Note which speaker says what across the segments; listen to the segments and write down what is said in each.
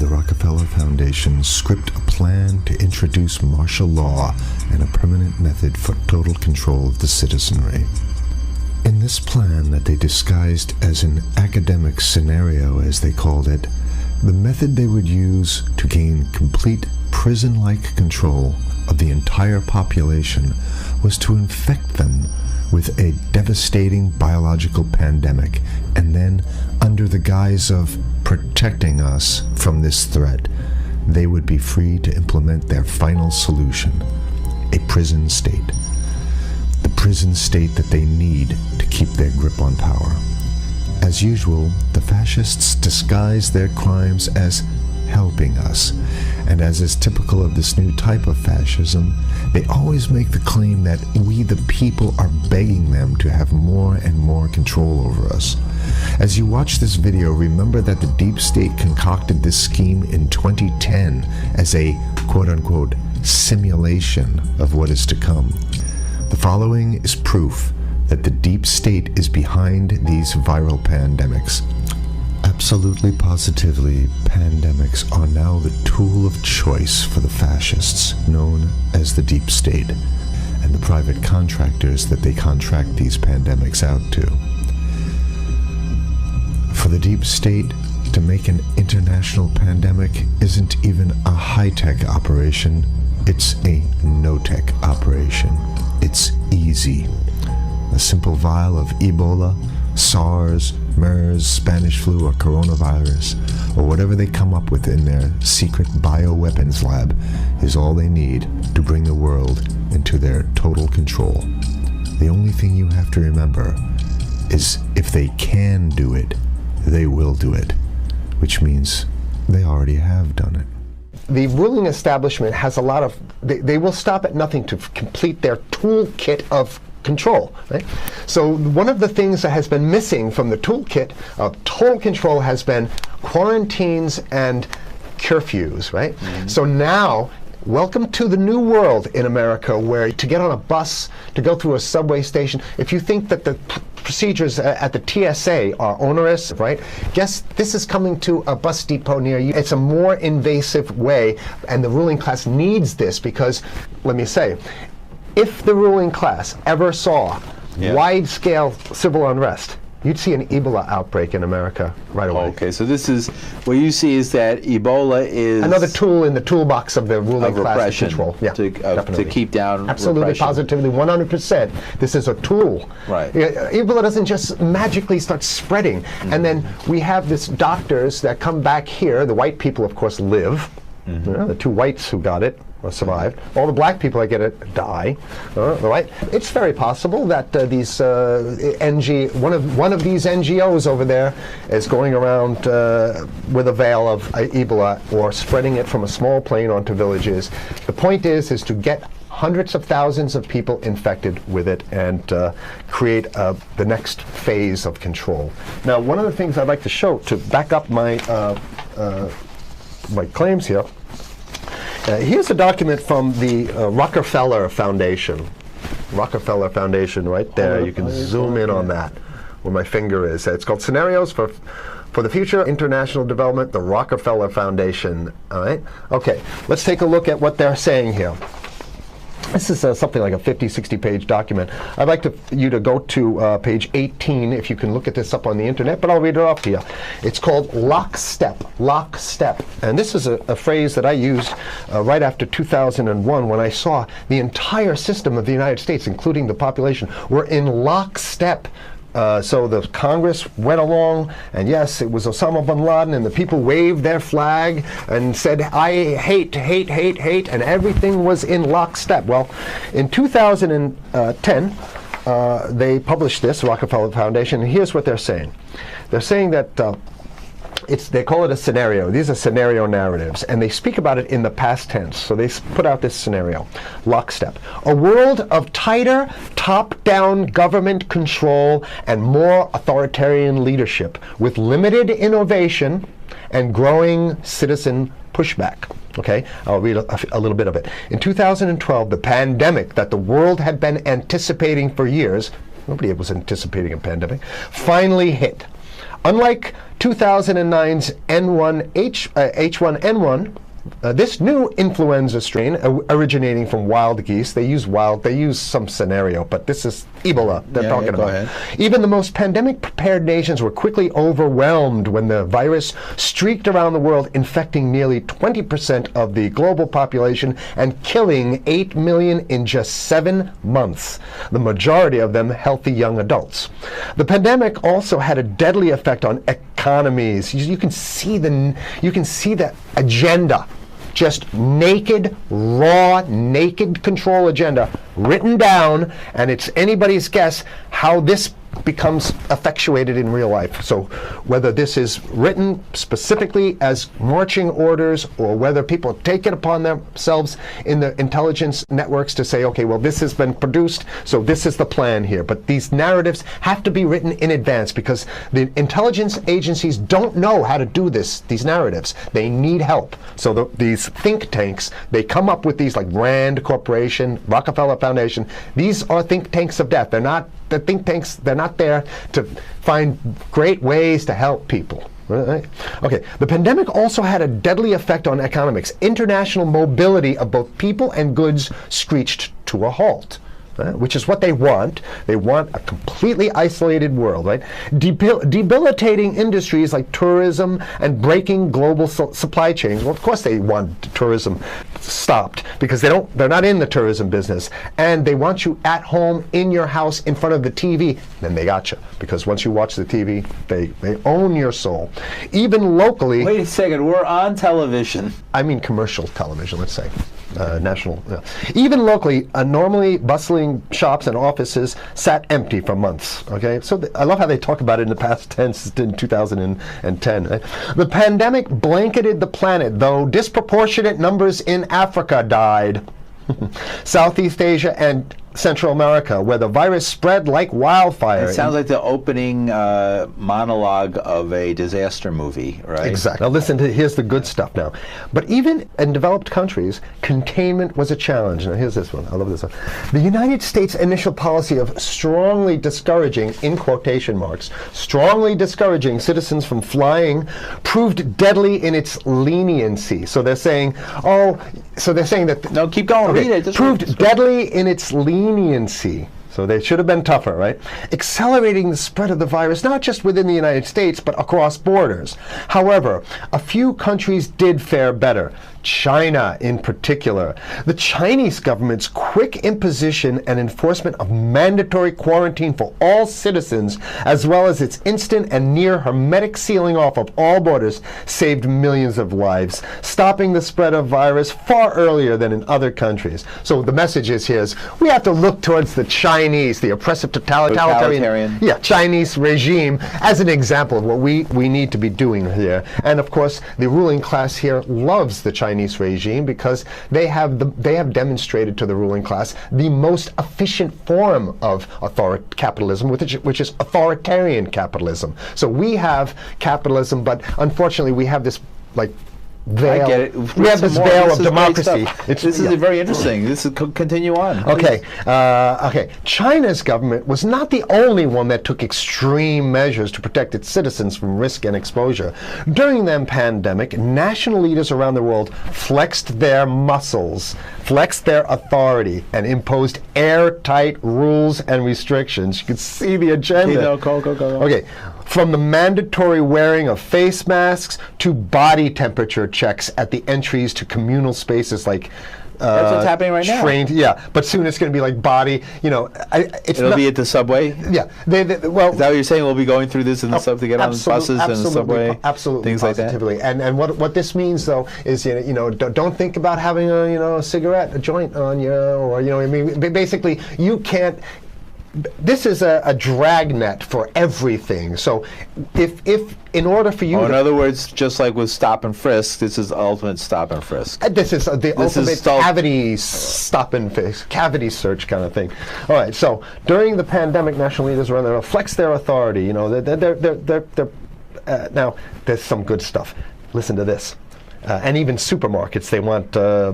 Speaker 1: the Rockefeller Foundation script a plan to introduce martial law and a permanent method for total control of the citizenry. In this plan that they disguised as an academic scenario, as they called it, the method they would use to gain complete prison-like control of the entire population was to infect them with a devastating biological pandemic, and then, under the guise of protecting us from this threat, they would be free to implement their final solution, a prison state. The prison state that they need to keep their grip on power. As usual, the fascists disguise their crimes as helping us, and as is typical of this new type of fascism, they always make the claim that we the people are begging them to have more and more control over us. As you watch this video, remember that the deep state concocted this scheme in 2010 as a quote-unquote simulation of what is to come. The following is proof that the deep state is behind these viral pandemics. Absolutely positively, pandemics are now the tool of choice for the fascists, known as the deep state, and the private contractors that they contract these pandemics out to. For the deep state, to make an international pandemic isn't even a high-tech operation, it's a no-tech operation. It's easy. A simple vial of Ebola, SARS, MERS, Spanish flu, or coronavirus, or whatever they come up with in their secret bioweapons lab, is all they need to bring the world into their total control. The only thing you have to remember is if they can do it, they will do it, which means they already have done it.
Speaker 2: The ruling establishment has a lot of, they will stop at nothing to complete their toolkit of control, right? So one of the things that has been missing from the toolkit of total control has been quarantines and curfews, right? Mm-hmm. So now, welcome to the new world in America, where to get on a bus, to go through a subway station, if you think that the procedures at the TSA are onerous, right? Guess this is coming to a bus depot near you. It's a more invasive way, and the ruling class needs this because, let me say, if the ruling class ever saw wide-scale civil unrest, you'd see an Ebola outbreak in America right away.
Speaker 3: Okay, so this is, what you see is that Ebola is
Speaker 2: another tool in the toolbox of the ruling class to control. Yeah,
Speaker 3: to keep down
Speaker 2: absolutely,
Speaker 3: repression.
Speaker 2: positively, 100%. This is a tool.
Speaker 3: Right.
Speaker 2: Ebola doesn't just magically start spreading. And then we have these doctors that come back here. The white people, of course, live. The two whites who got it or survived. All the black people that get it die. Right? It's very possible that these one of these NGOs over there is going around with a veil of Ebola or spreading it from a small plane onto villages. The point is to get hundreds of thousands of people infected with it and create the next phase of control. Now, one of the things I'd like to show to back up my my claims here. Here's a document from the Rockefeller Foundation. Rockefeller Foundation, right there. You can zoom in on that, where my finger is. It's called Scenarios for the Future International Development, the Rockefeller Foundation. All right. Okay. Let's take a look at what they're saying here. This is something like a 50, 60-page document. I'd like you to go to page 18, if you can look at this up on the internet, but I'll read it off to you. It's called lockstep, lockstep. And this is a phrase that I used right after 2001 when I saw the entire system of the United States, including the population, were in lockstep. So the Congress went along, and yes, it was Osama bin Laden, and the people waved their flag and said, I hate, hate, hate, hate, and everything was in lockstep. Well, in 2010, they published this, Rockefeller Foundation, and here's what they're saying. They're saying that they call it a scenario. These are scenario narratives, and they speak about it in the past tense. So they put out this scenario, lockstep. A world of tighter, top-down government control and more authoritarian leadership with limited innovation and growing citizen pushback. Okay, I'll read a little bit of it. In 2012, the pandemic that the world had been anticipating for years, nobody was anticipating a pandemic, finally hit. Unlike 2009's H1N1, this new influenza strain originating from wild geese, they use some scenario, but this is Ebola they're talking about.
Speaker 3: Go ahead.
Speaker 2: Even the most pandemic-prepared nations were quickly overwhelmed when the virus streaked around the world, infecting nearly 20% of the global population and killing 8 million in just 7 months, the majority of them healthy young adults. The pandemic also had a deadly effect on economies. You can see the agenda. Just naked, raw, naked control agenda written down, and it's anybody's guess how this becomes effectuated in real life. So whether this is written specifically as marching orders or whether people take it upon themselves in the intelligence networks to say, okay, well, this has been produced, so this is the plan here. But these narratives have to be written in advance because the intelligence agencies don't know how to do these narratives. They need help. So these think tanks, they come up with these like Rand Corporation, Rockefeller Foundation. These are think tanks of death. They're not the think tanks, they're not there to find great ways to help people. Right? Okay, the pandemic also had a deadly effect on economics. International mobility of both people and goods screeched to a halt. Which is what they want. They want a completely isolated world, right? Debilitating industries like tourism and breaking global supply chains. Well, of course they want tourism stopped because they're not in the tourism business, and they want you at home in your house in front of the TV. Then they got you because once you watch the TV, they own your soul. Even locally.
Speaker 3: Wait a second, we're on television.
Speaker 2: I mean commercial television, let's say. National. Even locally, normally bustling shops and offices sat empty for months. Okay, so I love how they talk about it in the past tense in 2010. Right? The pandemic blanketed the planet, though disproportionate numbers in Africa died. Southeast Asia and Central America, where the virus spread like wildfire.
Speaker 3: It sounds like the opening monologue of a disaster movie, right?
Speaker 2: Exactly. Now listen here's the good stuff now. But even in developed countries, containment was a challenge. Now here's this one. I love this one. The United States' initial policy of strongly discouraging, in quotation marks, strongly discouraging citizens from flying proved deadly in its leniency. So they're saying, that...
Speaker 3: No, keep going.
Speaker 2: Okay,
Speaker 3: read it.
Speaker 2: proved deadly in its leniency. So they should have been tougher, right? Accelerating the spread of the virus, not just within the United States, but across borders. However, a few countries did fare better. China in particular. The Chinese government's quick imposition and enforcement of mandatory quarantine for all citizens, as well as its instant and near hermetic sealing off of all borders, saved millions of lives, stopping the spread of virus far earlier than in other countries. So the message is here is we have to look towards the Chinese, the oppressive totalitarian Chinese regime as an example of what we need to be doing here. And of course, the ruling class here loves the Chinese regime because they have demonstrated to the ruling class the most efficient form of capitalism, which is authoritarian capitalism. So we have capitalism, but unfortunately we have this veil.
Speaker 3: I get it.
Speaker 2: We have this veil of democracy.
Speaker 3: This is very interesting. This is continue on.
Speaker 2: Okay. China's government was not the only one that took extreme measures to protect its citizens from risk and exposure. During the pandemic, national leaders around the world flexed their muscles, flexed their authority, and imposed airtight rules and restrictions. You can see the agenda.
Speaker 3: Go.
Speaker 2: Okay. From the mandatory wearing of face masks to body temperature checks at the entries to communal spaces like
Speaker 3: that's what's happening right now.
Speaker 2: Yeah, but soon it's going to be like body.
Speaker 3: It'll be at the subway.
Speaker 2: Yeah,
Speaker 3: is that what you're saying? We'll be going through this in the sub to get on the buses and the subway,
Speaker 2: absolutely,
Speaker 3: things
Speaker 2: positively.
Speaker 3: like that.
Speaker 2: And what this means though is don't think about having a cigarette, a joint on you, or basically you can't. This is a dragnet for everything. So if in order for you
Speaker 3: in other words, just like with stop and frisk, this is ultimate stop and frisk.
Speaker 2: This is the ultimate cavity stop and frisk, cavity search kind of thing. All right, so during the pandemic, national leaders around there flex their authority. Now there's some good stuff. Listen to this. And even supermarkets, they want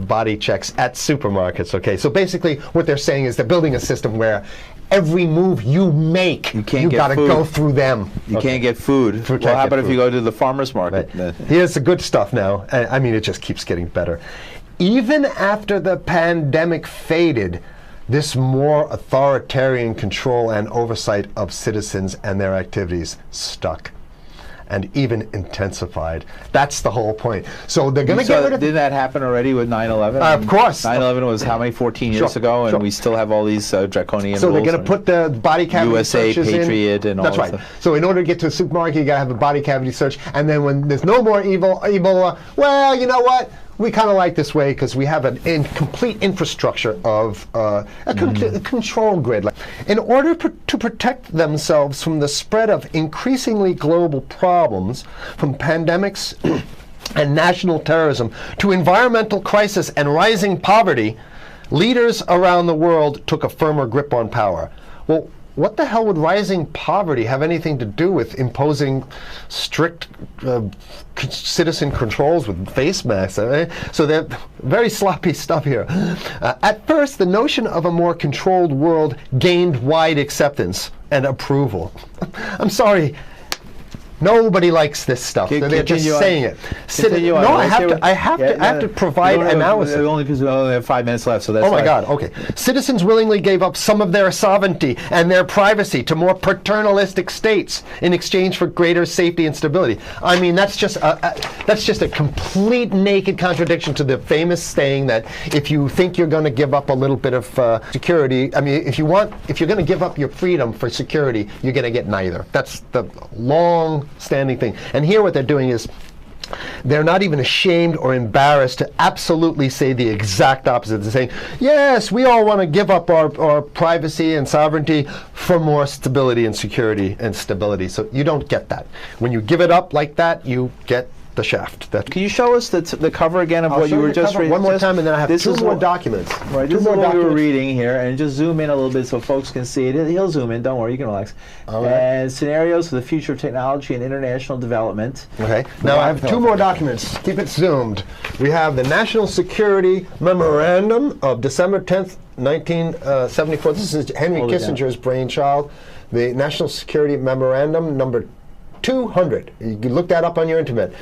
Speaker 2: body checks at supermarkets, okay? So basically what they're saying is they're building a system where every move you make,
Speaker 3: You can't
Speaker 2: you
Speaker 3: get
Speaker 2: got to
Speaker 3: food.
Speaker 2: go through them.
Speaker 3: You can't get food.
Speaker 2: Can't
Speaker 3: Well, how
Speaker 2: get
Speaker 3: about if
Speaker 2: food.
Speaker 3: you go to the farmer's market?
Speaker 2: Right. Here's the good stuff now. I mean, it just keeps getting better. Even after the pandemic faded, this more authoritarian control and oversight of citizens and their activities stuck and even intensified. That's the whole point. So they're going to get rid of...
Speaker 3: Didn't that happen already with 9/11?
Speaker 2: Of course.
Speaker 3: 9/11 was how many, 14 years
Speaker 2: Sure,
Speaker 3: ago, and
Speaker 2: sure.
Speaker 3: we still have all these draconian
Speaker 2: So
Speaker 3: rules.
Speaker 2: they're going to put the body cavity
Speaker 3: USA
Speaker 2: searches
Speaker 3: Patriot
Speaker 2: in.
Speaker 3: and all
Speaker 2: That's
Speaker 3: that
Speaker 2: right.
Speaker 3: stuff.
Speaker 2: So in order to get to a supermarket, you got to have a body cavity search, and then when there's no more Ebola, well, you know what? We kind of like this way because we have a complete infrastructure of a control grid. In order to protect themselves from the spread of increasingly global problems, from pandemics and national terrorism to environmental crisis and rising poverty, leaders around the world took a firmer grip on power. Well, what the hell would rising poverty have anything to do with imposing strict citizen controls with face masks? So they're very sloppy stuff here. At first, the notion of a more controlled world gained wide acceptance and approval. I'm sorry. Nobody likes this stuff. They're just saying it.
Speaker 3: No,
Speaker 2: I have to provide analysis.
Speaker 3: Only because we only have 5 minutes left, so that's
Speaker 2: Oh my God, okay. Citizens willingly gave up some of their sovereignty and their privacy to more paternalistic states in exchange for greater safety and stability. I mean, that's just a complete naked contradiction to the famous saying that if you think you're going to give up a little bit of security, I mean, if you're going to give up your freedom for security, you're going to get neither. That's the long-standing thing. And here what they're doing is they're not even ashamed or embarrassed to absolutely say the exact opposite. They're saying, yes, we all want to give up our privacy and sovereignty for more stability and security and stability. So you don't get that. When you give it up like that, you get the shaft.
Speaker 3: Can you show us the cover again of
Speaker 2: I'll
Speaker 3: what you
Speaker 2: show
Speaker 3: were
Speaker 2: the
Speaker 3: just
Speaker 2: cover
Speaker 3: reading?
Speaker 2: one more time, and then I have two more documents.
Speaker 3: Right, this is what we were reading here, and just zoom in a little bit so folks can see it. He'll zoom in, don't worry, you can relax.
Speaker 2: All right.
Speaker 3: And scenarios for the future of technology and international development.
Speaker 2: Okay, now I have two more documents. Keep it zoomed. We have the National Security Memorandum of December 10th, 1974. This is Henry Kissinger's brainchild. The National Security Memorandum number 200. You can look that up on your internet.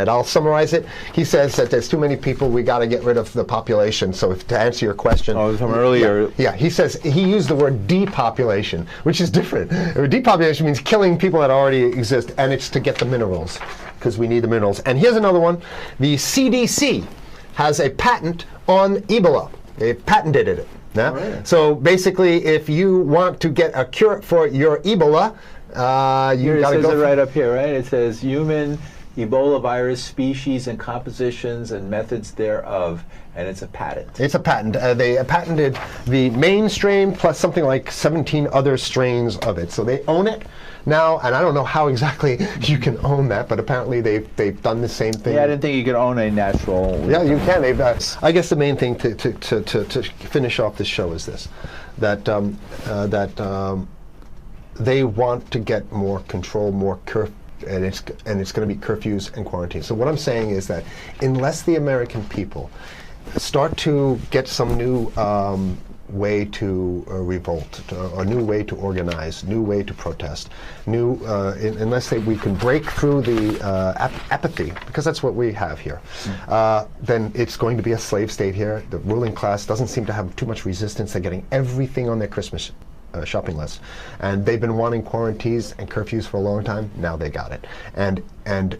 Speaker 2: I'll summarize it. He says that there's too many people, we got to get rid of the population. So to answer your question.
Speaker 3: Oh, from earlier.
Speaker 2: Yeah, he says, he used the word depopulation, which is different. Depopulation means killing people that already exist, and it's to get the minerals, because we need the minerals. And here's another one. The CDC has a patent on Ebola. They patented it. Yeah? Right. So basically, if you want to get a cure for your Ebola,
Speaker 3: it says it right up here, right? It says human Ebola virus species and compositions and methods thereof, and it's a patent.
Speaker 2: It's a patent. They patented the main strain plus something like 17 other strains of it. So they own it now, and I don't know how exactly you can own that, but apparently they've done the same thing.
Speaker 3: Yeah, I didn't think you could own a natural.
Speaker 2: Yeah, you can. I guess the main thing to finish off this show is this: that they want to get more control, more and it's going to be curfews and quarantines. So what I'm saying is that unless the American people start to get some new way to revolt, a new way to organize, new way to protest, unless we can break through the apathy, because that's what we have here, then it's going to be a slave state here. The ruling class doesn't seem to have too much resistance. They're getting everything on their Christmas shopping list, and they've been wanting quarantines and curfews for a long time. Now they got it, and